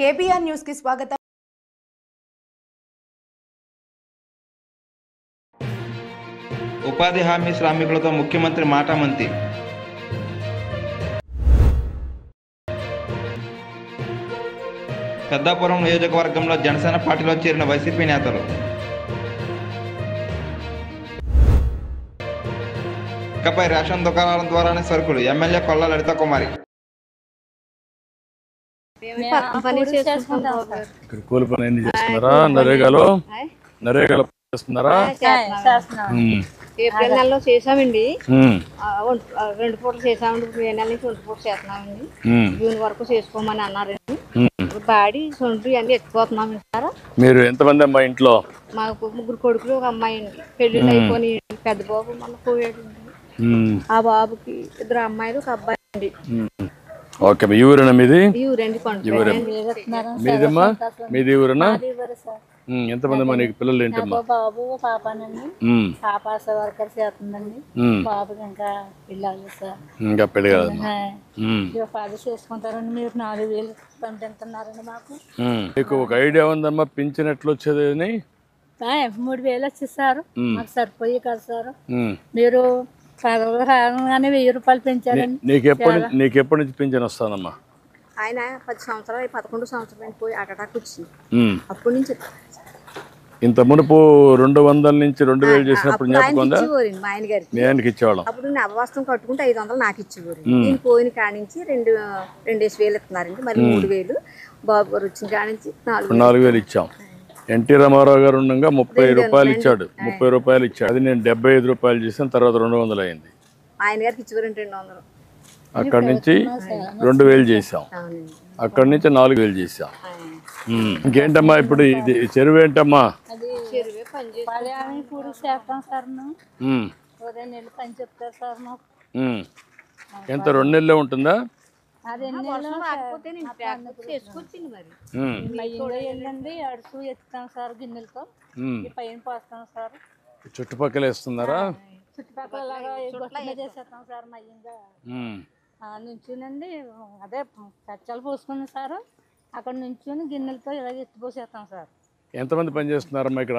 KBR news కి స్వాగతం. ఉపాధి హామీ శ్రామికులతో ముఖ్యమంత్రి మాటామంతి. పెద్దాపురం నియోజకవర్గంలో జనసేన పార్టీలో చేరిన వైసీపీ నేతలు. ఇకపై రేషన్ దుకాణాల ద్వారానే సరుకులు. ఎమ్మెల్యే కొల్లా లలిత కుమారి. కూలి పని ఎన్ని చేస్తున్నారా? నరేగాలో చేస్తున్నారా? ఏప్రిల్ నెలలో చేసామండి, 2 పూటలు చేసామండి. మే నెల నుంచి 2 పూటలు చేస్తున్నామండి. జూన్ వరకు చేసుకోమని అన్నారండి. బాడీ సొంటి అన్ని ఎత్తుకుపోతున్నాం సార్. మీరు ఎంతమంది అమ్మా ఇంట్లో? మాకు 3 కొడుకులు, 1 అమ్మాయి అండి. పెళ్లిళ్ళు అయిపోయి పెద్ద బాబు మొన్న పోయాడు. ఆ బాబుకి 2 అమ్మాయిలు, 1 అబ్బాయి అండి. ఓకే, ఈ ఊరేనా మీది? ఈ ఊరండి. మీదమ్మా? మీది ఊరేనా? ఎంతమంది అమ్మా నీకు పిల్లలు? ఏంటమ్మా? బాబు పాపనండి. పాప వర్కర్ చేస్తుందండి. బాబుకి ఇంకా పిల్లలు సార్. ఇంకా పెళ్లి కదమ్మా. ఫాదర్ చేసుకుంటారండి. మీరు 4,000 పంపిస్తున్నారండి మాకు. మీకు ఒక ఐడియా ఉందమ్మా పింఛన్ ఎట్లా వచ్చేది అని? 3,000 వచ్చేసారు. మాకు సరిపోయి కదా సార్. మీరు రాగానే 1,000 రూపాయలు పెంచారండి. నీకెప్పటి నుంచి పింఛన్ వస్తానమ్మా? ఆయన 10 సంవత్సరాలు, 11 సంవత్సరాలు పోయి అటాక్ వచ్చింది. అప్పటి నుంచి ఇంత మునుపు 200 నుంచి 2,000 చేసినప్పుడు జ్ఞాపకంగా మా ఆయన గారికి మీ ఆయనకి ఇచ్చేవాళ్ళం. అప్పుడు నవవస్త్రం కట్టుకుంటే 500 నాకు ఇచ్చేవారు. నేను పోయిన కాడి నుంచి 2,000 ఇస్తున్నారండి. మరి 3,000 బాబు గారు వచ్చిన కాడి నుంచి 4,000 ఇచ్చాం. ఎన్టీ రామారావు గారు ఉండగా 30 రూపాయలు ఇచ్చాడు. 30 రూపాయలు ఇచ్చాడు. అది నేను 75 రూపాయలు చేసాను. తర్వాత 200 అయింది. ఆయన గారికి ఇచ్చేవారండి 200. అక్కడి నుంచి 2,000 చేసాం. అక్కడి నుంచి 4,000 చేసాం. ఇంకేంటమ్మా ఇప్పుడు ఇది చెరువు ఏంటమ్మా? పూడి చేస్తాం సార్. ఉదయం నెలలు పని చెప్తారు సార్ మాకు. ఎంత 2 నెలలే ఉంటుందా? వెళ్ళండి అడుసు ఎత్తుతాం సార్ గిన్నెలతో. పైన పోస్తాం సార్. చుట్టుపక్కల వేస్తున్నారా? చుట్టుపక్కల చేసేస్తాం సార్. మయ్యంగా నుంచునండి అదే కచ్చాలు పోసుకున్నాం సార్. అక్కడ నుంచుని గిన్నెలతో ఇలాగ ఎత్తిపోసేస్తాం సార్. ఎంతమంది పని చేస్తున్నారమ్మా ఇక్కడ?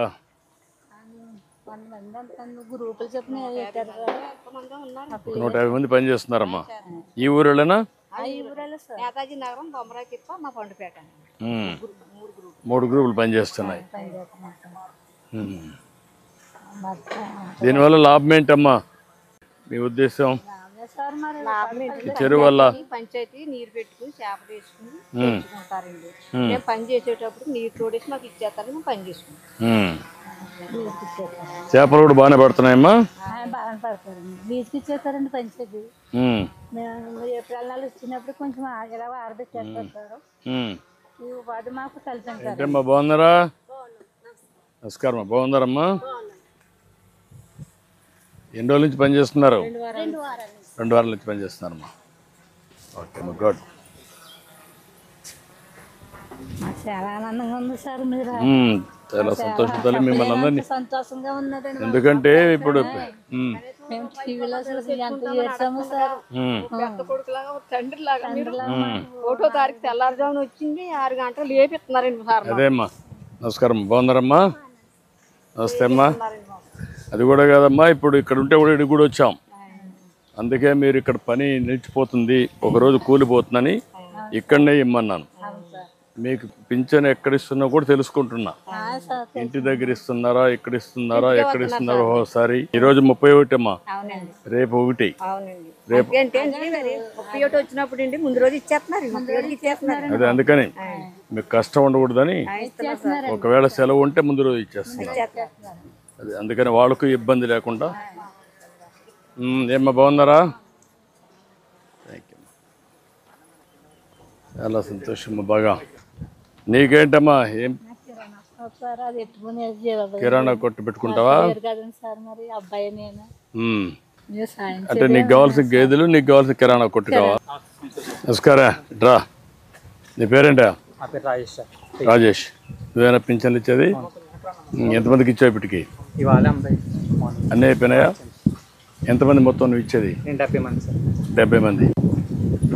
100 మంది అంత గ్రూపులు చెప్పిన 150 మంది పని చేస్తున్నారమ్మా. ఈ ఊరేనా? నేతాజీ నగరం, బొమ్మరాకిప్ప, మా పండుపేట. 3 గ్రూపులు పని చేస్తున్నాయి. దీనివల్ల లాభం ఏంటమ్మా మీ ఉద్దేశం? చెరువు వల్ల పంచాయతీ నీరు పెట్టుకుని చేపలు వేసుకుని తెచ్చుకుంటారండి. మేము పని చేసేటప్పుడు నీరు తోడేసి మాకు ఇచ్చేస్తారు. మేము పని చేసుకుంటాం. చేపలు కూడా బాగానే పడుతున్నాయమ్మా? బాగానే పడతారండి. బీచ్కి ఇచ్చేస్తారండి పంచాయతీ. ఏప్రిల్ నెల వచ్చినప్పుడు కొంచెం ఇలా ఆరబెట్టేస్తారు సార్. ఈ ఉపాధి మాకు కలిసి. బాగున్నారా? నమస్కారం. బాగున్నారమ్మా? ఎన్ని రోజుల నుంచి పని చేస్తున్నారు? 2 వారాల నుంచి పని చేస్తున్నారమ్మా. Okay, good. చాలా ఆనందంగా ఉంది సార్. మీరు చాలా సంతోషంతో మిమ్మల్ని అందరినీ సంతోషంగా ఉన్నదండి. ఎందుకంటే ఇప్పుడు మేము టీవీలో ఎంత చేసాము సార్. తండ్రి లాగా 1వ తారీఖు తెల్లారుజామున వచ్చింది 6 గంటలు లేపిస్తున్నారండి సార్. అదేమ్మా. నమస్కారం. బాగున్నారమ్మా? నమస్తే అమ్మా. అది కూడా కాదమ్మా, ఇప్పుడు ఇక్కడ ఉంటే కూడా ఇక్కడికి కూడా వచ్చాం. అందుకే మీరు ఇక్కడ పని నిలిచిపోతుంది, ఒకరోజు కూలిపోతుందని ఇక్కడనే ఇమ్మన్నాను. మీకు పింఛన్ ఎక్కడ ఇస్తున్నా కూడా తెలుసుకుంటున్నా. ఇంటి దగ్గర ఇస్తున్నారా, ఇక్కడ ఇస్తున్నారా, ఎక్కడ ఇస్తున్నారో ఒకసారి. ఈరోజు 31 అమ్మా, రేపు 1. రేపు వచ్చినప్పుడు ముందు రోజు ఇచ్చేస్తున్నారు. అదే అందుకని మీకు కష్టం ఉండకూడదని ఒకవేళ సెలవు ఉంటే ముందు రోజు ఇచ్చేస్తున్నారు. అది అందుకని వాళ్ళకు ఇబ్బంది లేకుండా. ఏమ్మా బాగున్నారా? Thank you. చాలా సంతోషమ్మా. బాగా నీకేంటమ్మా? ఏం కిరాణా కొట్టు పెట్టుకుంటావా? అంటే నీకు కావాల్సిన గేదెలు, నీకు కావాల్సిన కిరాణా కొట్టు కావా? నమస్కారం. రా, నీ పేరేంటా? రాజేష్. నువ్వేనా పింఛన్లు ఇచ్చేది? ఎంతమందికి ఇచ్చావు ఇప్పటికి? అన్నీ అయిపోయినాయా? ఎంతమంది మొత్తం నువ్వు ఇచ్చేది? 70 మంది సార్. 70 మంది.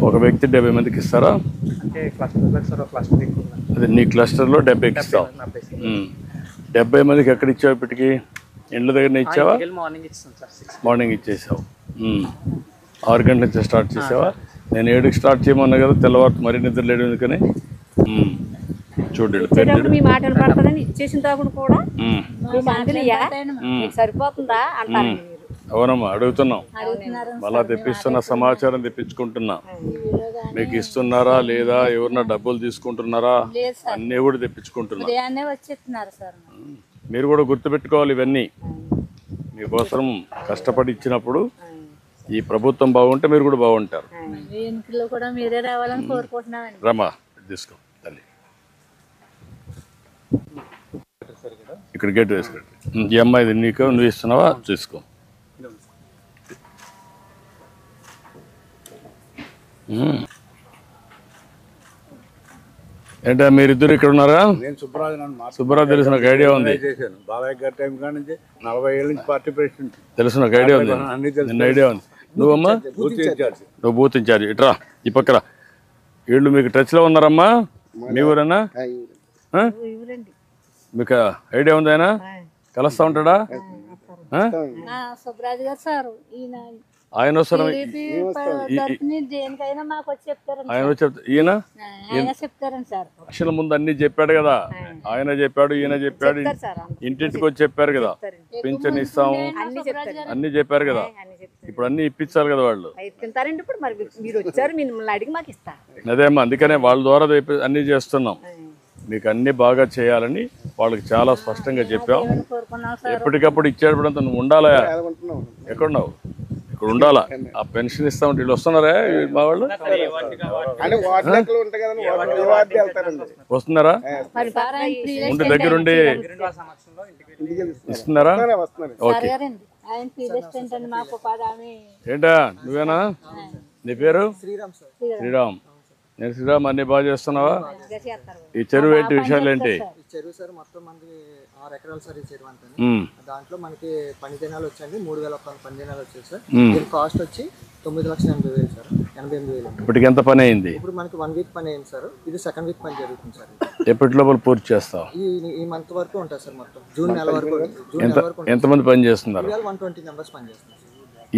ఒక వ్యక్తి 70 మందికి ఇస్తారా? అంటే క్లస్టర్లో సార్ ఒక క్లస్టర్ ఎక్కువ ఉంది. అదే నీ క్లస్టర్లో 70 ఇస్తావు. 70 మందికి ఎక్కడ ఇచ్చావు ఇప్పటికి? ఇండ్ల దగ్గర ఇచ్చావా? మార్నింగ్ ఇస్తాం సార్. మార్నింగ్ ఇచ్చేసావు. 6 గంటల నుంచి స్టార్ట్ చేసావా? నేను 7కి స్టార్ట్ చేయమన్నా కదా, తెల్లవారు మరీ నిద్ర లేడు ఎందుకని. చూడండి మీ మాట పడుతుందని ఇచ్చేసిన తాగుడు కూడా సరిపోతుందా అంటారు. అవునమ్మా, అడుగుతున్నాం. మళ్ళా తెప్పిస్తున్న సమాచారం తెప్పించుకుంటున్నా. మీకు ఇస్తున్నారా లేదా, ఎవరన్నా డబ్బులు తీసుకుంటున్నారా అన్నీ కూడా తెప్పించుకుంటున్నా. మీరు కూడా గుర్తుపెట్టుకోవాలి ఇవన్నీ. మీకోసం కష్టపడి ఇచ్చినప్పుడు ఈ ప్రభుత్వం బాగుంటే మీరు కూడా బాగుంటారు. రమా తీసుకో తల్లి, ఇక్కడ గేట్ వేసుకోండి. ఈ అమ్మాయిది నీకు, నువ్వు ఇస్తున్నావా? చూసుకో. ఏంటా మీరిద్దరు ఇక్కడ ఉన్నారా? నేను సుబ్బరాజు. సుబ్బరాజు తెలిసిన ఒక ఐడియా ఉంది. బాబాయ్ గారి టైం కాడి నుంచి 40 ఏళ్ళ నుంచి పార్టీ ప్రెసిడెంట్. తెలిసిన ఒక ఐడియా ఉంది, నిన్న ఐడియా ఉంది. నువ్వమ్మా? నువ్వు బూత్ ఇన్ఛార్జ్. ఇట్రా ఈ పక్కన. వీళ్ళు మీకు టచ్లో ఉన్నారమ్మా? మీ ఊరన్నా? మీకు ఐడియా ఉంది? ఆయన కలుస్తా ఉంటాడా? ఆయన వస్తారు. ఆయన ఈయన లక్షల ముందు అన్ని చెప్పాడు కదా. ఆయన చెప్పాడు, ఈయన చెప్పాడు, ఇంటింటికి వచ్చి చెప్పారు కదా, పింఛన్ ఇస్తాము అన్ని చెప్పారు కదా. ఇప్పుడు అన్ని ఇప్పించాలి కదా వాళ్ళు. అదేమ్మా, అందుకనే వాళ్ళ ద్వారా అన్ని చేస్తున్నాం. మీకు అన్ని బాగా చేయాలని వాళ్ళకి చాలా స్పష్టంగా చెప్పాం. ఎప్పటికప్పుడు ఇచ్చేటప్పుడు నువ్వు ఉండాలా? ఎక్కడున్నావు? ఇక్కడ ఉండాలా. ఆ పెన్షన్ ఇస్తామంటే వీళ్ళు వస్తున్నారా? మా వాళ్ళు వస్తున్నారా? ఉండి దగ్గరుండి ఇస్తున్నారా? ఓకే. ఏంటా నువ్వేనా? నీ పేరు? శ్రీరామ్. నేను శ్రీరామ్. అన్ని బాగా చేస్తున్నావా? ఈ చెరువు ఏంటి విషయాలు ఏంటి? చెరువు సార్ మొత్తం మనకి 6 ఎకరాలు సార్. ఈ చెరువు అంతా దాంట్లో మనకి పని దినాలు వచ్చండి. 3000 పని దినాలు వచ్చాయి సార్. దీని కాస్ట్ వచ్చి 9,80,000 సార్. 88,000. ఇప్పటికి ఎంత పని అయింది? ఇప్పుడు మనకి 1 వీక్ పని అయింది సార్. ఇది సెకండ్ వీక్ పని జరుగుతుంది సార్. ఎప్పటి లోపల పూర్తి చేస్తావు? ఈ మంత్ వరకు ఉంటుంది సార్. మొత్తం జూన్ నెల వరకు. ఎంతమంది పని చేస్తున్నారు? 120 మెంబర్స్ పని చేస్తున్నారు.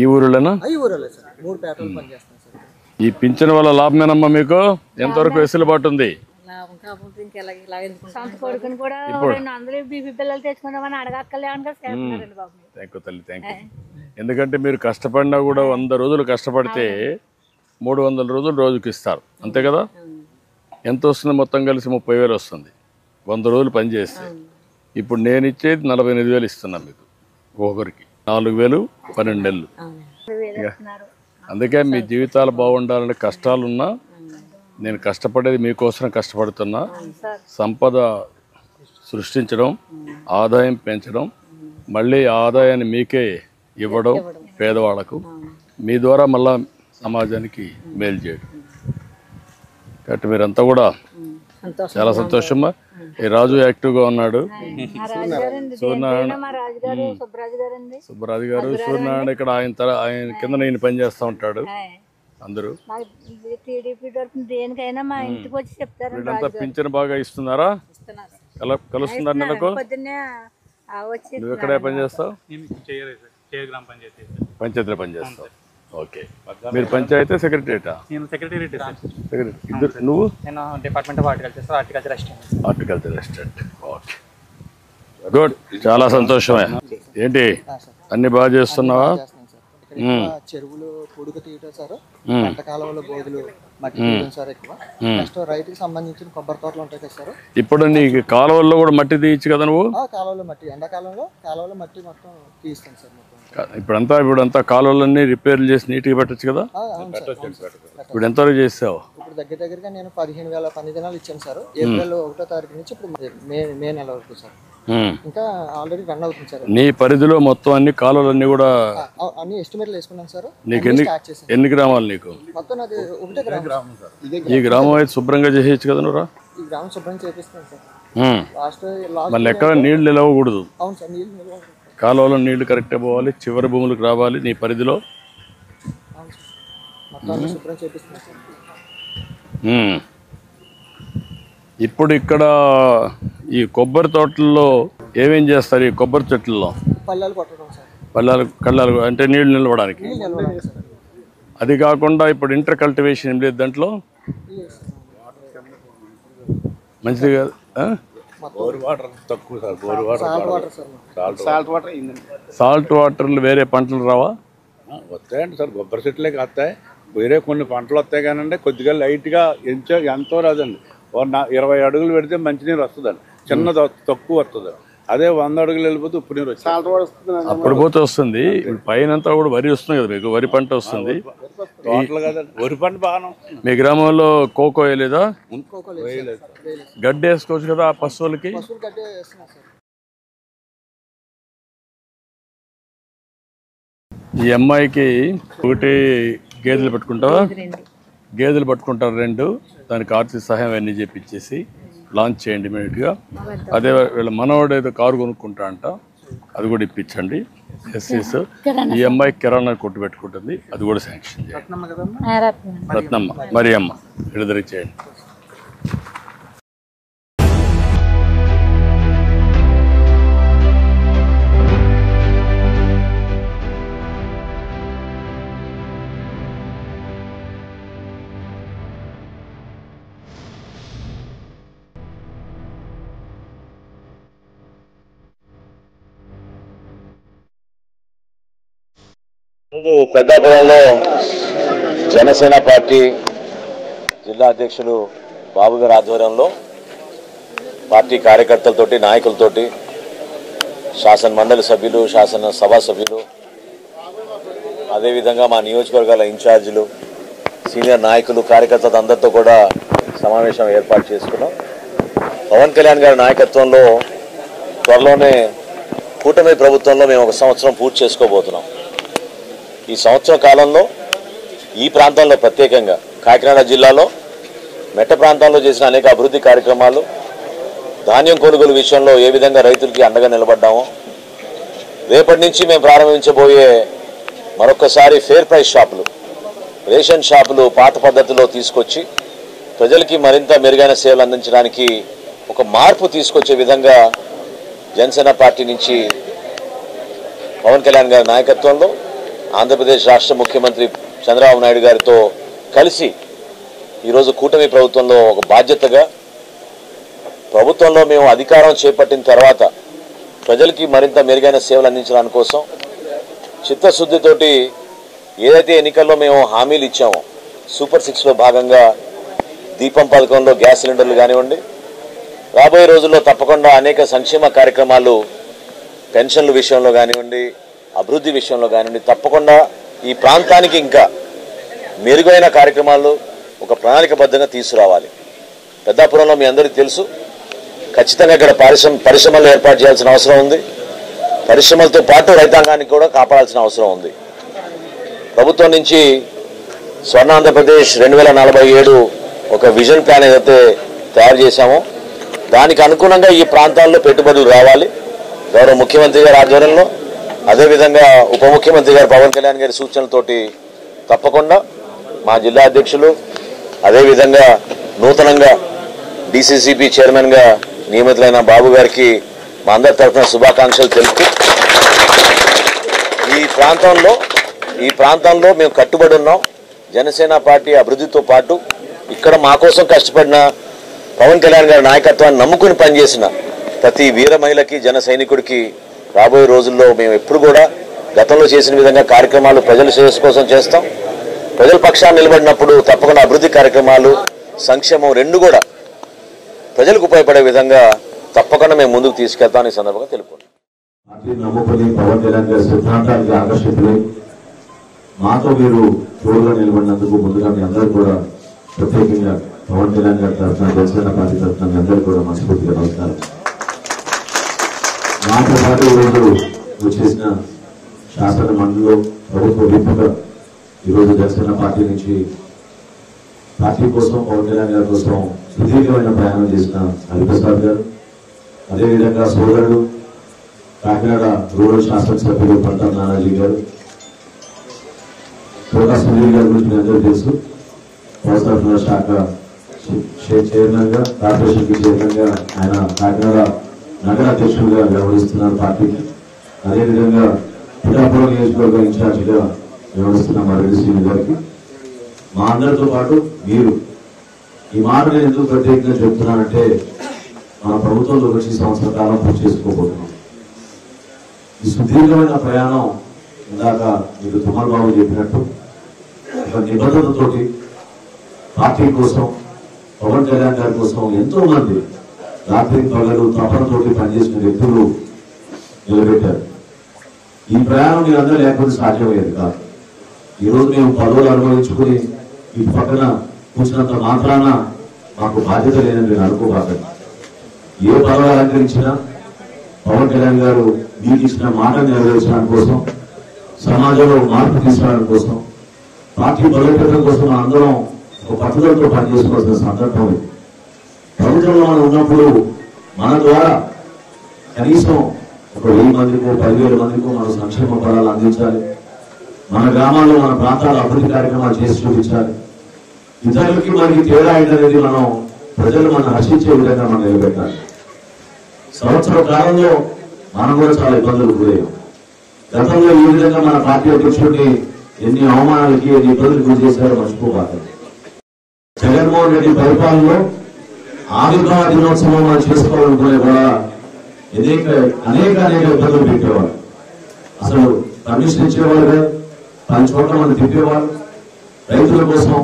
ఈ ఊరిలోనా? ఈ ఊరిలో సార్ 3 పేటలు పని చేస్తున్నారు సార్. ఈ పింఛన్ వల్ల లాభమేనమ్మా మీకు? ఎంతవరకు వెసులుబాటు ఉంది? ఎందుకంటే మీరు కష్టపడినా కూడా 100 రోజులు కష్టపడితే 300 రోజులు రోజుకి ఇస్తారు, అంతే కదా? ఎంత వస్తుంది? మొత్తం కలిసి 30,000 వస్తుంది 100 రోజులు పని చేస్తే. ఇప్పుడు నేను ఇచ్చేది 48,000 ఇస్తున్నాను మీకు ఒకరికి. 4,000 12 నెలలు. అందుకే మీ జీవితాలు బాగుండాలని కష్టాలున్నా నేను కష్టపడేది మీకోసం కష్టపడుతున్నా. సంపద సృష్టించడం, ఆదాయం పెంచడం, మళ్ళీ ఆదాయాన్ని మీకే ఇవ్వడం పేదవాళ్లకు, మీ ద్వారా మళ్ళా సమాజానికి మేలు చేయడం. కాబట్టి మీరంతా కూడా చాలా సంతోషమ్మా. ఈ రాజు యాక్టివ్గా ఉన్నాడు. సుబ్బరాజు గారు, సూర్యనారాయణ ఇక్కడ ఆయన కింద నేను పని చేస్తూ ఉంటాడు. అందరూ వీళ్ళంతా పింఛన్ బాగా ఇస్తున్నారా? కలుస్తున్నారు నెలకు? నువ్వు ఎక్కడ పని చేస్తావు? పంచాయతీలో పని చేస్తావు. ఓకే. మీరు పంచాయతీ సెక్రటరీటా? ఇద్దరు. నువ్వు? Department of horticulture assistant. Horticulture assistant. Okay, good. చాలా సంతోషమే. ఏంటి అన్ని బాగా చేస్తున్నావా? చెరువులు పొడుగు తీయటం సార్. పంట కాలంలో బోధులు మట్టి తీయడం సార్ ఎక్కువ. నెక్స్ట్ రైతుకి సంబంధించిన కొబ్బరి తోటలు ఉంటాయి కదా సార్. ఇప్పుడు నీకు కాలువల్లో కూడా మట్టి తీయచ్చు కదా నువ్వు? కాలువలో మట్టి, ఎండాకాలంలో కాలువలో మట్టి మొత్తం తీస్తాను సార్. ఇప్పుడంతా కాలువలన్నీ రిపేర్లు చేసి నీట్గా పెట్టచ్చు కదా? ఇప్పుడు ఎంతవరకు చేసావు? ఇప్పుడు దగ్గరగా నేను 15,000 పని దినాలు ఇచ్చాను సార్. ఏప్రిల్ 1వ తారీఖు నుంచి ఇప్పుడు మే నెల వరకు సార్. ఇంకా ఆల్రెడీ రన్ అవుతుంది సార్. నీ పరిధిలో మొత్తం అన్ని కాలువలన్నీ కూడా అన్ని ఎస్టిమేట్లు వేసుకున్నాను సార్. నీకు ఎన్ని గ్రామాలు? నీకు మొత్తం నాది ఒకటే గ్రామం సార్. ఈ గ్రామం అయితే శుభ్రంగా చేసేయచ్చు కదా నువ్వు? ఈ గ్రామం శుభ్రం చేపిస్తాను సార్. మళ్ళీ ఎక్కడ నీళ్లు నిలవకూడదు. అవును సార్, నీళ్ళు నిలవకూడదు. కాలువలో నీళ్లు కరెక్ట్గా పోవాలి, చివరి భూములకు రావాలి నీ పరిధిలో. అవును సార్, మొత్తం శుభ్రం చేపిస్తున్నాను సార్. ఇప్పుడు ఇక్కడ ఈ కొబ్బరి తోటల్లో ఏమేం చేస్తారు? ఈ కొబ్బరి చెట్లలో పళ్ళాలు కొట్టడం సార్. కళ్ళాలు అంటే నీళ్లు నిలవడానికి. నిలవడానికి సార్. అది కాకుండా ఇప్పుడు ఇంటర్ కల్టివేషన్ ఏం లేదు దాంట్లో? మంచిది కాదు. బోర్ వాటర్ తక్కువ సార్. బోర్ వాటర్ సాల్ట్ వాటర్లు వేరే పంటలు రావా? వస్తాయండి సార్. కొబ్బరి చెట్లే వస్తాయి, వేరే కొన్ని పంటలు వస్తాయి కానండి. కొద్దిగా లైట్గా ఎంతో రాదండి. 20 అడుగులు పెడితే మంచినీరు వస్తుందండి, చిన్న తక్కువ వస్తుంది. అదే 100 అడుగులు వెళ్ళిపోతే ఉప్పు నీరు వస్తుంది. అప్పుడు పోతే వస్తుంది. ఇప్పుడు పైన కూడా వరి వస్తుంది కదా మీకు? వరి పంట వస్తుంది. తోటలు కదండి, వరి పంట బాగానే వస్తుంది. మీ గ్రామంలో కోకో వేయలేదా? వేయలేదు. గడ్డి వేసుకోవచ్చు కదా ఆ పశువులకి. గడ్డి వేస్తున్నాం సార్. ఈ అమ్మాయికి ఒకటి గేదెలు పట్టుకుంటావా? గేదెలు పట్టుకుంటారు 2. దానికి ఆర్థిక సహాయం అన్నీ చేపించేసి లాంచ్ చేయండి ఇమీడియట్గా. అదే వీళ్ళ మనవాడు ఏదో కారు కొనుక్కుంటా అంట, అది కూడా ఇప్పించండి. ఎస్సీస్. ఈ అమ్మాయి కిరాణా కొట్టు పెట్టుకుంటుంది, అది కూడా శాంక్షన్ చేయండి. రత్నమ్మ మరి అమ్మ విడుదల చేయండి. పెద్దాపురంలో జనసేన పార్టీ జిల్లా అధ్యక్షులు బాబు గారి ఆధ్వర్యంలో పార్టీ కార్యకర్తలతోటి, నాయకులతోటి, శాసన మండలి సభ్యులు, శాసన సభా సభ్యులు, అదేవిధంగా మా నియోజకవర్గాల ఇన్ఛార్జీలు, సీనియర్ నాయకులు, కార్యకర్తలు అందరితో కూడా సమావేశం ఏర్పాటు చేసుకున్నాం. పవన్ కళ్యాణ్ గారి నాయకత్వంలో త్వరలోనే కూటమి ప్రభుత్వంలో మేము 1 సంవత్సరం పూర్తి చేసుకోబోతున్నాం. ఈ సంవత్సర కాలంలో ఈ ప్రాంతంలో ప్రత్యేకంగా కాకినాడ జిల్లాలో మెట్ట ప్రాంతాల్లో చేసిన అనేక అభివృద్ధి కార్యక్రమాలు, ధాన్యం కొనుగోలు విషయంలో ఏ విధంగా రైతులకి అండగా నిలబడ్డామో, రేపటి నుంచి మేము ప్రారంభించబోయే మరొకసారి ఫేర్ ప్రైస్ షాపులు, రేషన్ షాపులు పాత పద్ధతిలో తీసుకొచ్చి ప్రజలకి మరింత మెరుగైన సేవలు అందించడానికి ఒక మార్పు తీసుకొచ్చే విధంగా జనసేన పార్టీ నుంచి పవన్ కళ్యాణ్ గారి నాయకత్వంలో ఆంధ్రప్రదేశ్ రాష్ట్ర ముఖ్యమంత్రి చంద్రబాబు నాయుడు గారితో కలిసి ఈరోజు కూటమి ప్రభుత్వంలో ఒక బాధ్యతగా, ప్రభుత్వంలో మేము అధికారం చేపట్టిన తర్వాత ప్రజలకి మరింత మెరుగైన సేవలు అందించడానికి కోసం చిత్తశుద్ధితోటి ఏదైతే ఎన్నికల్లో మేము హామీలు ఇచ్చామో, సూపర్ 6లో భాగంగా దీపం పథకంలో గ్యాస్ సిలిండర్లు కానివ్వండి, రాబోయే రోజుల్లో తప్పకుండా అనేక సంక్షేమ కార్యక్రమాలు పెన్షన్ల విషయంలో కానివ్వండి, అభివృద్ధి విషయంలో కానివ్వండి, తప్పకుండా ఈ ప్రాంతానికి ఇంకా మెరుగైన కార్యక్రమాలు ఒక ప్రణాళికబద్ధంగా తీసుకురావాలి. పెద్దాపురంలో మీ అందరికీ తెలుసు, ఖచ్చితంగా ఇక్కడ పరిశ్రమలు ఏర్పాటు చేయాల్సిన అవసరం ఉంది. పరిశ్రమలతో పాటు రైతాంగానికి కూడా కాపాడాల్సిన అవసరం ఉంది. ప్రభుత్వం నుంచి స్వర్ణాంధ్రప్రదేశ్ 2047 ఒక విజన్ ప్లాన్ ఏదైతే తయారు చేశామో దానికి అనుగుణంగా ఈ ప్రాంతాల్లో పెట్టుబడులు రావాలి. గౌరవ ముఖ్యమంత్రి గారి ఆధ్వర్యంలో, అదేవిధంగా ఉప ముఖ్యమంత్రి గారు పవన్ కళ్యాణ్ గారి సూచనలతోటి తప్పకుండా మా జిల్లా అధ్యక్షులు, అదేవిధంగా నూతనంగా డిసిసిబి చైర్మన్గా నియమితులైన బాబు గారికి మా అందరి తరఫున శుభాకాంక్షలు తెలుపుతూ, ఈ ప్రాంతంలో మేము కట్టుబడి ఉన్నాం. జనసేన పార్టీ అభివృద్ధితో పాటు ఇక్కడ మా కోసం కష్టపడిన పవన్ కళ్యాణ్ గారి నాయకత్వాన్ని నమ్ముకుని పనిచేసిన ప్రతి వీర మహిళకి, జన సైనికుడికి రాబోయే రోజుల్లో మేము ఎప్పుడు కూడా గతంలో చేసిన విధంగా కార్యక్రమాలు ప్రజల శ్రేయస్సు కోసం చేస్తాం. ప్రజల పక్షాన్ని నిలబడినప్పుడు తప్పకుండా అభివృద్ధి కార్యక్రమాలు, సంక్షేమం రెండు కూడా ప్రజలకు ఉపయోగపడే విధంగా తప్పకుండా మేము ముందుకు తీసుకెళ్తాం. ఈ సందర్భంగా తెలుపుకుంటాం. నమ్ముకుని పవన్ కళ్యాణ్ గారి సిద్ధాంతానికి ఆకర్షితులై మాతో మీరు తోడుగా నిలబడినందుకు ముందుగా మీ అందరూ కూడా ప్రత్యేకంగా పవన్ కళ్యాణ్ గారి తరఫున, జనసేన పార్టీ తరఫున మీ అందరూ కూడా మనస్ఫూర్తిగా నమస్కారం. మాతో పాటు ఈరోజు వచ్చేసిన శాసన మండలిలో ప్రభుత్వ విప్పుగా ఈరోజు జనసేన పార్టీ నుంచి పార్టీ కోసం, పవన్ కళ్యాణ్ గారి కోసం సుదీర్ఘమైన ప్రయాణం చేసిన హరిప్రసాద్ గారు, అదేవిధంగా సోదరుడు కాకినాడ రూరల్ శాసనసభ్యులు పంటం నానాజీ గారు, తోట సునీల్ గారి గురించి మీ అందరూ తెలుసు. వ్యవసాయ శాఖ చైర్మన్ గా, కార్పొరేషన్ కి చైర్మన్ గా ఆయన కాకినాడ నగర అధ్యక్షుడిగా వ్యవహరిస్తున్నారు పార్టీకి. అదేవిధంగా పిఠాపురం నియోజకవర్గ ఇన్ఛార్జిగా వ్యవహరిస్తున్న మా రెడ్డి శ్రీని గారికి, మా అందరితో పాటు మీరు. ఈ మాట నేను ఎందుకు ప్రత్యేకంగా చెప్తున్నానంటే, మన ప్రభుత్వంలో వచ్చి సంవత్సర కాలం పూర్తి చేసుకోబోతున్నాం. ఈ సుదీర్ఘమైన ప్రయాణం ఇందాక మీరు తుమ్మల బాబు చెప్పినట్టు ఒక నిబద్ధతతోటి పార్టీ కోసం, పవన్ కళ్యాణ్ గారి కోసం ఎంతో మంది రాత్రి పగలు తపనతోటి పనిచేసిన వ్యక్తులు నిలబెట్టారు. ఈ ప్రయాణం మీరందరూ లేకపోతే సాధ్యమయ్యేది కాదు. ఈరోజు మేము పదవులు అనుభవించుకుని ఈ పక్కన కూర్చున్నంత మాత్రాన మాకు బాధ్యత లేదని నేను అనుకోబాకండి. ఏ పదవి అలంకరించినా పవన్ కళ్యాణ్ గారు మీకు ఇచ్చిన మాట నెరవేర్చడం కోసం, సమాజంలో మార్పు తీసుకురావడం కోసం, పార్టీ బలోపేతం కోసం అందరం ఒక పట్టుదలతో పనిచేసుకోవాల్సిన సందర్భం ఇది. ప్రభుత్వంలో మనం ఉన్నప్పుడు మన ద్వారా కనీసం ఒక 1000 మందికో 10,000 మందికో మనం సంక్షేమ ఫలాలు అందించాలి. మన గ్రామాల్లో మన ప్రాంతాల అభివృద్ధి కార్యక్రమాలు చేసి చూపించాలి. ఇతరులకి మనకి తేడా ఏంటనేది మనం ప్రజలు మనం హర్షించే విధంగా మనం నిలబెట్టాలి. సంవత్సర కాలంలో మనం కూడా చాలా ఇబ్బందులు గురయ్యాం. గతంలో ఈ విధంగా మన పార్టీ అధ్యక్షుడిని ఎన్ని అవమానాలకి, ఎన్ని ఇబ్బందులు గురి చేశారో మర్చిపోబాకండి. జగన్మోహన్ రెడ్డి పరిపాలనలో ఆవిర్భావ దినోత్సవం మనం చేసుకోవాలనుకునే కూడా అనేక ఇబ్బందులు పెట్టేవాళ్ళు. అసలు పర్మిషన్ ఇచ్చేవాళ్ళు కాదు, 10 చోట్ల మనం తిప్పేవాళ్ళు. రైతుల కోసం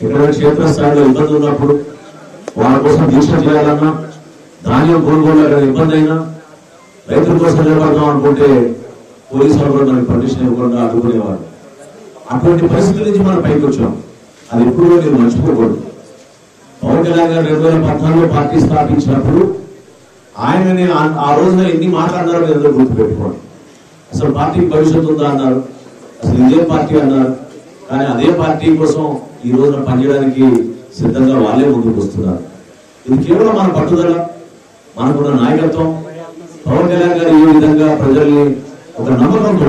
ఎక్కడైనా క్షేత్రస్థాయిలో ఇబ్బంది ఉన్నప్పుడు వాళ్ళ కోసం దీక్ష చేయాలన్నా, ధాన్యం కొనుగోలు ఇబ్బంది అయినా, రైతుల కోసం నిలబడదాం అనుకుంటే పోలీసు వాళ్ళు కూడా మనకి పర్మిషన్ ఇవ్వకుండా అడ్డుకునేవాళ్ళు. అటువంటి పరిస్థితుల నుంచి మనం పైకి వచ్చాం. అది ఎప్పుడు మీరు మర్చిపోకూడదు. పవన్ కళ్యాణ్ గారు 2014లో పార్టీ స్థాపించినప్పుడు ఆయనని ఆ రోజున ఎన్ని మాట్లాడినారో మీరు అందరూ గుర్తుపెట్టుకోండి. అసలు పార్టీకి భవిష్యత్తు ఉందా అన్నారు, అసలు ఇదే పార్టీ అన్నారు. కానీ అదే పార్టీ కోసం ఈ రోజున పనిచేయడానికి సిద్ధంగా వాళ్ళే ముందుకు వస్తున్నారు. ఇది కేవలం మన పట్టుదల, మనకున్న నాయకత్వం. పవన్ కళ్యాణ్ గారు ఈ విధంగా ప్రజల్ని ఒక నమ్మకంతో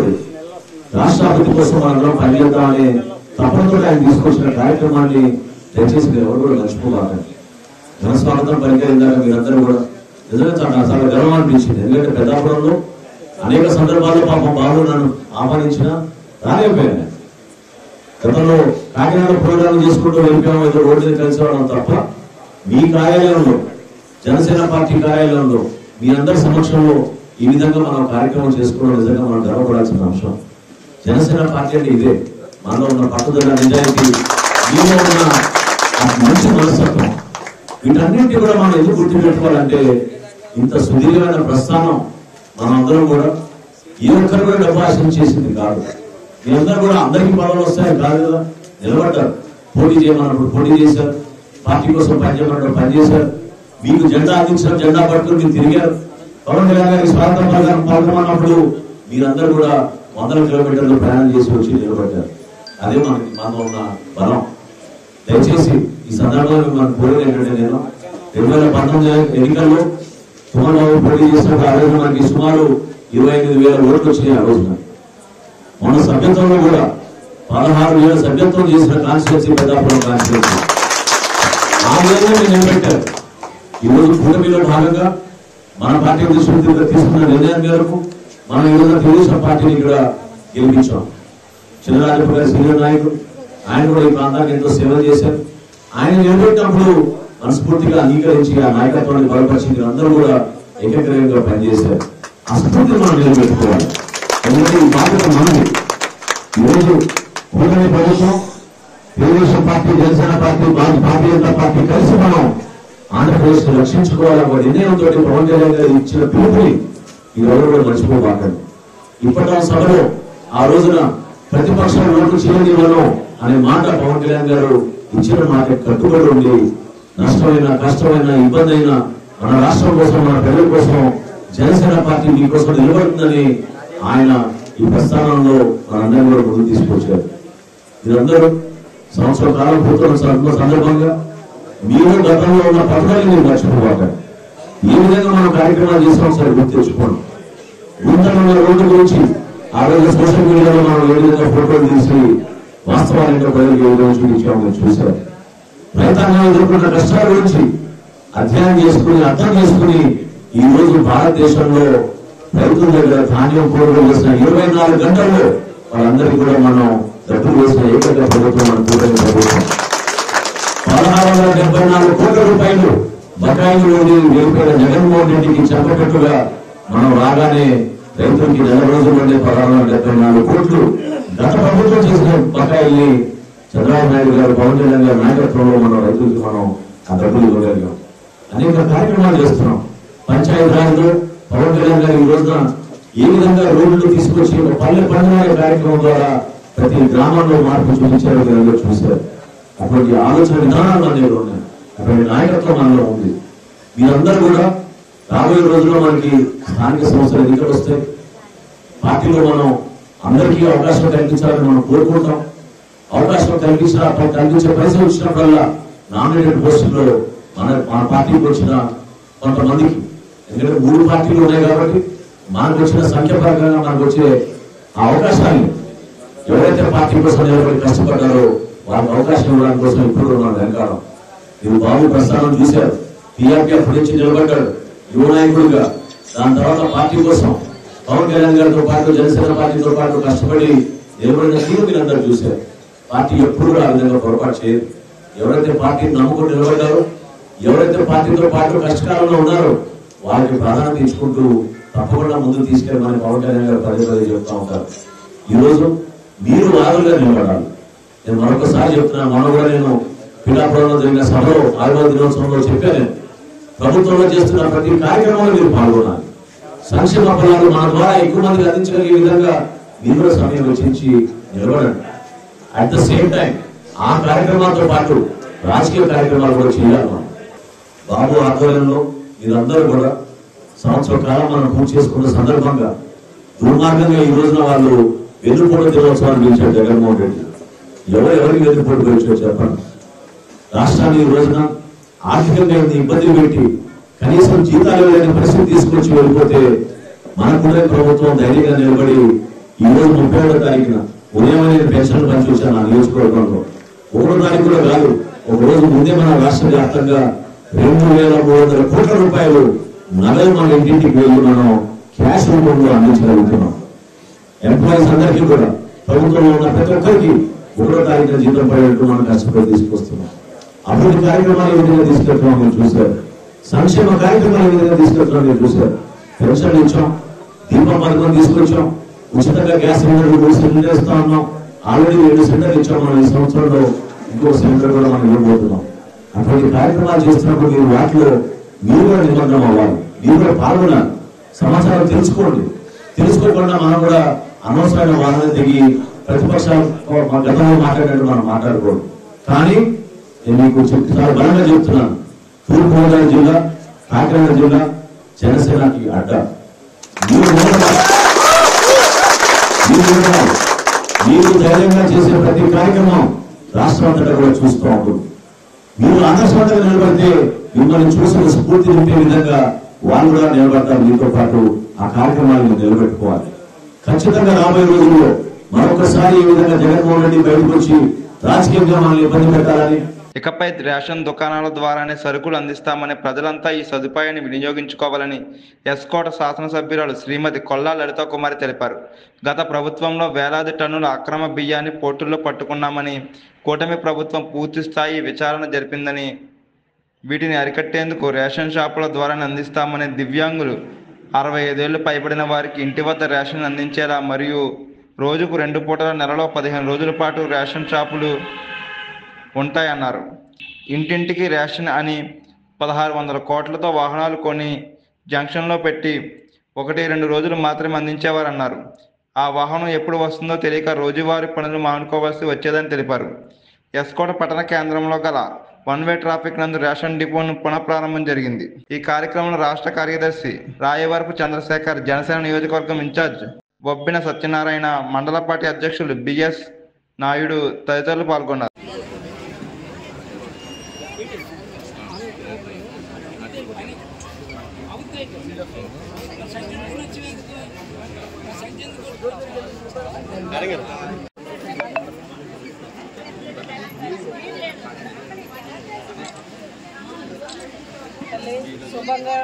రాష్ట్ర అభివృద్ధి కోసం మనందరం పనిచేద్దామనే తపనతో ఆయన తీసుకొచ్చిన కార్యక్రమాన్ని దయచేసి ఎవరు కూడా మర్చిపోబాకండి. జనస్వాగతం పలికారిందాక మీరందరూ కూడా నిజంగా చాలా గర్వం అనిపించింది. ఎందుకంటే పెద్దాపురంలో అనేక సందర్భాల్లో పాపం బాబు నన్ను ఆహ్వానించినా రాలేకపోయాను. గతంలో కాకినాడ ప్రోగ్రాం చేసుకుంటూ వెళ్ళిపోయాం, ఏదో రోడ్డు కలిసి రావడం తప్ప మీ కార్యాలయంలో, జనసేన పార్టీ కార్యాలయంలో మీ అందరి సమక్షంలో ఈ విధంగా మనం కార్యక్రమం చేసుకోవడం నిజంగా మనం గర్వపడాల్సిన అంశం. జనసేన పార్టీ అంటే ఇదే, మనలో ఉన్న పట్టుదల, నిజాయితీ, మీలో ఉన్న మంచి మనస్తత్వం, వీటన్నింటి కూడా మనం ఎందుకు గుర్తుపెట్టుకోవాలంటే ఇంత సుదీర్ఘమైన ప్రస్థానం మనం అందరం కూడా ఏ ఒక్కరు కూడా డబ్బు ఆశించేసింది కాదు. మీరందరూ కూడా అందరికీ పదవులు వస్తాయని కాదు కదా, నిలబడ్డారు. పోటీ చేయమన్నప్పుడు పోటీ చేశారు, పార్టీ కోసం పనిచేయమన్నప్పుడు పనిచేశారు. మీకు జెండా అందించిన జెండా పట్టుకుని మీరు తిరిగారు. పవన్ కళ్యాణ్ గారికి స్వాగతం పలకమన్నప్పుడు మీరందరూ కూడా 100 కిలోమీటర్లు ప్రయాణం చేసి వచ్చి నిలబడ్డారు. అదే మనలో ఉన్న బలం. దయచేసి ఈ సందర్భంలో మనం కోరేది ఏంటంటే, నేను 2019 ఎన్నికల్లో తుమ్మలబాబు పోటీ చేసినప్పుడు ఆ రోజు మనకి సుమారు 25,000 ఓట్లు వచ్చినాయి. ఆ రోజున మన సభ్యత్వంలో కూడా 16,000 సభ్యత్వం చేసిన కాన్స్టిట్యున్సీ పెద్దాపురం కాన్స్టిట్యున్సీ. ఆ విధంగా మీరు నిలబెట్టారు. ఈ రోజు కూటమిలో భాగంగా మన పార్టీ తీసుకున్న నిర్ణయం మేరకు మనం ఈ రోజు తెలుగుదేశం పార్టీని ఇక్కడ గెలిపించాం. చిన్నరాజప్ప గారి సీనియర్ నాయకుడు, ఆయన కూడా ఈ ప్రాంతానికి ఎంతో సేవ చేశారు. ఆయన నిలబెట్టినప్పుడు మనస్ఫూర్తిగా అంగీకరించి ఆ నాయకత్వాన్ని బలపరిచి అందరూ కూడా ఏకగ్రీవంగా పనిచేశారు. ఆ స్ఫూర్తిని మనం నిలబెట్టుకోవాలి. ఎందుకంటే ఈ బాధ్యత మనది. ఈరోజు కూటమి ప్రభుత్వం, Telugu Desam party, Janasena party, Bharatiya Janata party కలిసి మనం ఆంధ్రప్రదేశ్ ను రక్షించుకోవాలని ఒక నిర్ణయంతో పవన్ కళ్యాణ్ గారు ఇచ్చిన పిలుపుని ఈ రోజు కూడా మర్చిపోబాకండి. ఇప్పటి సభలో ఆ రోజున ప్రతిపక్షం ఓట్లు చేయనివ్వను అనే మాట పవన్ కళ్యాణ్ గారు ఇచ్చిన మాట కట్టుబడి ఉండి నష్టమైన, కష్టమైన, ఇబ్బంది అయినా మన రాష్ట్రం కోసం, మన ప్రజల కోసం జనసేన పార్టీ మీకోసం నిలబడుతుందని ఆయన ఈ ప్రస్థానంలో మనందరినీ కూడా ముందుకు తీసుకొచ్చారు. మీరందరూ సంవత్సర కాలం పూర్తయిన సందర్భంగా మీరు గతంలో ఉన్న పథకాన్ని మీరు మర్చిపోవాలి. ఏ విధంగా మనం కార్యక్రమాలు చేసాం సరే గుర్తు తెచ్చుకోండి. ముందున్న రోడ్డు గురించి ఆ రోజు సోషల్ మీడియాలో మనం ఏ విధంగా ఫోటోలు తీసి వాస్తవాలు ప్రజలకు ఏ విధంగా చూపించామో చూశారు. రైతాంగం ఎదుర్కొన్న కష్టాల గురించి అధ్యయనం చేసుకుని అర్థం చేసుకుని ఈ రోజు భారతదేశంలో రైతుల దగ్గర ధాన్యం కొనుగోలు చేసిన 24 గంటల్లో వాళ్ళందరికీ కూడా మనం డబ్బులు వేసిన ఏకైక ప్రభుత్వం మన కూటమి ప్రభుత్వం. 1674 కోట్ల రూపాయలు బకాయిలు నుండి వెళ్ళిపోయిన జగన్మోహన్ రెడ్డికి చెప్పకట్టుగా మనం రాగానే రైతులకి నెల రోజుల్లోనే 1674 కోట్లు గత ప్రభుత్వం చేసిన బకాయిల్ని చంద్రబాబు నాయుడు గారు, పవన్ కళ్యాణ్ గారి నాయకత్వంలో మనం రైతులకి మనం ఆ డబ్బులు ఇవ్వగలిగాం. అనేక కార్యక్రమాలు చేస్తున్నాం. పంచాయతీ రాజ్లో పవన్ కళ్యాణ్ గారు ఈ రోజున ఏ విధంగా రోడ్లు తీసుకొచ్చి ఒక పల్లె పండుగ కార్యక్రమం ద్వారా ప్రతి గ్రామంలో మార్పు చూపించారో మీరు చూశారు. అటువంటి ఆలోచన విధానాలు అనేవి ఉన్నాయి. అటువంటి నాయకత్వం మనలో ఉంది. మీరందరూ కూడా రాబోయే రోజుల్లో మనకి స్థానిక సంస్థలు ఎన్నికలు వస్తాయి. పార్టీలో మనం అందరికీ అవకాశం కల్పించాలని మనం కోరుకుంటాం. అవకాశం కల్పించే పరిస్థితి వచ్చినప్పుడల్లా నామినేటెడ్ పోస్టుల్లో మన పార్టీకి వచ్చిన కొంతమందికి, ఎందుకంటే 3 పార్టీలు ఉన్నాయి కాబట్టి మనకు వచ్చిన సంఖ్య పరంగా మనకు వచ్చే ఆ అవకాశాన్ని ఎవరైతే పార్టీ కోసం నిలబడి కష్టపడ్డారో వాళ్ళకి అవకాశం ఇవ్వడానికి కోసం ఇప్పుడు మన వెనకాలం. మీరు బాబు ప్రస్థానం చూశారు. టీఆర్పీ అప్పటి నుంచి నిలబడ్డాడు యువ నాయకుడిగా. దాని తర్వాత పార్టీ కోసం పవన్ కళ్యాణ్ గారితో పాటు జనసేన పార్టీతో పాటు కష్టపడి నిలబడిన తీరు మీరు అందరూ చూశారు. పార్టీ ఎప్పుడు కూడా ఆ విధంగా పొరపాటు చేయదు. ఎవరైతే పార్టీని నమ్ముకుని నిలబడ్డారో, ఎవరైతే పార్టీతో పాటు కష్టకాలంలో ఉన్నారో వాళ్ళకి ప్రాధాన్యత ఇచ్చుకుంటూ తప్పకుండా ముందుకు తీసుకెళ్ళి మన పవన్ కళ్యాణ్ గారు పదే చెప్తా ఉంటారు. ఈ రోజు మీరు వాదులుగా నిలబడాలి. నేను మరొకసారి చెప్తున్నాను. మనం కూడా నేను పిఠాపురంలో జరిగిన సభలో 6వ దినోత్సవంలో చెప్పాను. ప్రభుత్వంలో చేస్తున్న ప్రతి కార్యక్రమంలో మీరు పాల్గొనాలి. సంక్షేమ ఫలాలు మన ద్వారా ఎక్కువ మందికి అందించగలిగే విధంగా మీరు కూడా సమయం వెచ్చించి నిలబడండి. అట్ ద సేమ్ టైం ఆ కార్యక్రమాలతో పాటు రాజకీయ కార్యక్రమాలు కూడా చేయాలి. మనం బాబు ఆధ్వర్యంలో మీరందరూ కూడా సంవత్సర కాలం మనం పూర్తి చేసుకున్న సందర్భంగా దుర్మార్గంగా ఈ రోజున వాళ్ళు వెన్నుపోటు దినోత్సవాన్ని పిలిచారు జగన్మోహన్ రెడ్డి. ఎవరికి వెన్నుపోటు పిలిచారు చెప్పండి? రాష్ట్రాన్ని ఈ రోజున ఆర్థికంగా ఇబ్బంది పెట్టి కనీసం జీతాలు లేని పరిస్థితి తీసుకొచ్చి వెళ్ళిపోతే మనకు ప్రభుత్వం ధైర్యంగా నిలబడి ఈ రోజు 31వ తారీఖున ఉదయం నేను పెన్షన్లు పనిచూశాను నా నియోజకవర్గంలో. 1వ తారీఖు కూడా కాదు, ఒక రోజు ముందే మన రాష్ట్ర వ్యాప్తంగా 2,300 కోట్ల రూపాయలు నగదు మన ఇంటింటికి వెళ్ళి మనం క్యాష్ రూపంలో అందించగలుగుతున్నాం. ఎంప్లాయీస్ అందరికీ కూడా ప్రభుత్వంలో ఉన్న ప్రతి ఒక్కరికి 1వ తారీఖున జీతం పడేట్టు మనం కష్టపడి తీసుకొస్తున్నాం. అభివృద్ధి కార్యక్రమాలు ఏ విధంగా తీసుకెళ్తున్నాం మీరు చూశారు. సంక్షేమ కార్యక్రమాలు ఏ విధంగా తీసుకెళ్తున్నాం మీరు చూశారు. పెన్షన్లు ఇచ్చాం, దీపం పథకం తీసుకొచ్చాం, ఉచితంగా గ్యాస్ సిలిండర్లు 3 సిలిండర్లు ఇస్తా ఉన్నాం. ఆల్రెడీ 2 సిలిండర్లు ఇచ్చాం. మనం ఈ సంవత్సరంలో ఇంకో సిలిండర్ కూడా మనం ఇవ్వబోతున్నాం. అటువంటి కార్యక్రమాలు చేస్తున్నప్పుడు మీరు వాటిలో మీరు కూడా నిమగ్నం అవ్వాలి. మీరు కూడా పాల్గొనాలి. సమాచారం తెలుసుకోండి. తెలుసుకోకుండా మనం కూడా అనవసరమైన వాదన దిగి ప్రతిపక్షాలు గతంలో మాట్లాడినట్టు మనం మాట్లాడకూడదు. కానీ నేను మీకు చాలా బలంగా చెప్తున్నాను, తూర్పుగోదావరి జిల్లా, కాకినాడ జిల్లా జనసేనకి అడ్డ. మీరు ధైర్యంగా చేసే ప్రతి కార్యక్రమం రాష్ట్రం అంతటా కూడా చూస్తూ ఉంటుంది. మీరు ఆదర్శవంతంగా నిలబడితే మిమ్మల్ని చూసిన స్ఫూర్తి నింపే విధంగా వాళ్ళు కూడా నిలబడతారు. మీతో పాటు ఆ కార్యక్రమాలను నిలబెట్టుకోవాలి. ఖచ్చితంగా రాబోయే రోజుల్లో మరొకసారి ఈ విధంగా జగన్మోహన్ రెడ్డి బయటకు వచ్చి రాజకీయంగా మనల్ని ఇబ్బంది పెట్టాలని, ఇకపై రేషన్ దుకాణాల ద్వారానే సరుకులు అందిస్తామని ప్రజలంతా ఈ సదుపాయాన్ని వినియోగించుకోవాలని ఎస్కోట శాసనసభ్యురాలు శ్రీమతి కొల్లా లలిత కుమారి తెలిపారు. గత ప్రభుత్వంలో వేలాది టన్నుల అక్రమ బియ్యాన్ని పోర్టుల్లో పట్టుకున్నామని, కూటమి ప్రభుత్వం పూర్తి స్థాయి విచారణ జరిపిందని, వీటిని అరికట్టేందుకు రేషన్ షాపుల ద్వారానే అందిస్తామని, దివ్యాంగులు 65 ఏళ్లు పైబడిన వారికి ఇంటి వద్ద రేషన్ అందించేలా మరియు రోజుకు 2 పూటల నెలలో 15 రోజుల పాటు రేషన్ షాపులు ఉంటాయన్నారు. ఇంటింటికి రేషన్ అని 1600 కోట్లతో వాహనాలు కొని జంక్షన్లో పెట్టి 1-2 రోజులు మాత్రమే అందించేవారన్నారు. ఆ వాహనం ఎప్పుడు వస్తుందో తెలియక రోజువారీ పనులు మానుకోవాల్సి వచ్చేదని తెలిపారు. ఎస్కోట పట్టణ కేంద్రంలో గల వన్-వే ట్రాఫిక్ నందు రేషన్ డిపోను పునఃప్రారంభం జరిగింది. ఈ కార్యక్రమంలో రాష్ట్ర కార్యదర్శి రాయవరపు చంద్రశేఖర్, జనసేన నియోజకవర్గం ఇన్ఛార్జ్ బొబ్బిన సత్యనారాయణ, మండల పార్టీ అధ్యక్షులు బిఎస్ నాయుడు తదితరులు పాల్గొన్నారు. తల్లి శుభంగా